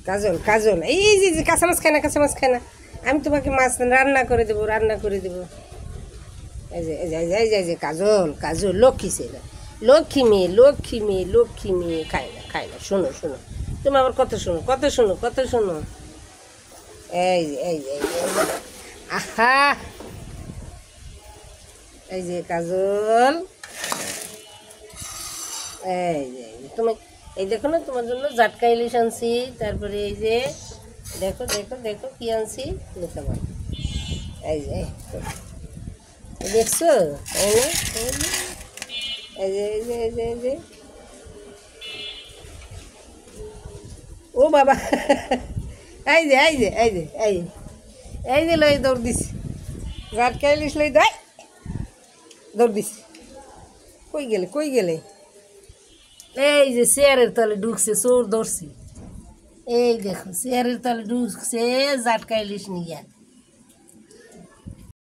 কাজল কাজল, এই যে যে কাঁচা মাছ খায় না, কাঁচা মাছ খায় না, আমি তোমাকে মাছ রান্না করে দেবো, রান্না করে দেবো। এই যে এই যে এই যে এই যে এই যে কাজল কাজল, লক্ষ্মী ছেলে, লক্ষ্মী মেয়ে, লক্ষ্মী মেয়ে, লক্ষ্মী মেয়ে, খায় না খায় না। শোনো শোনো, তুমি আবার কত শোনো, কত শোনো, কত শোনো। এই যে এই যে এই যে এই যে, আহা, এই যে কাজল, এই যে এই যে তুমি, এই দেখো না তোমার জন্য জাটকা ইলিশ আনছি, তারপরে এই যে দেখো দেখো দেখো কি আনছি, দেখতে পারো। এই যে দেখছো, তাই না? এই যে এই যে এই যে এই যে, ও বাবা, এই যে এই যে এই যে এই যে এই যে লই দৌড় দিছি, জাটকা ইলিশ লই দেয়, দৌড় দিছি। কই গেলে, কই গেলে? এই যে চেয়ারের তলে ঢুকছে, চোর ধরছি। এই দেখো চেয়ারের তলে ঢুকছে জাটকা ইলিশ নিয়ে।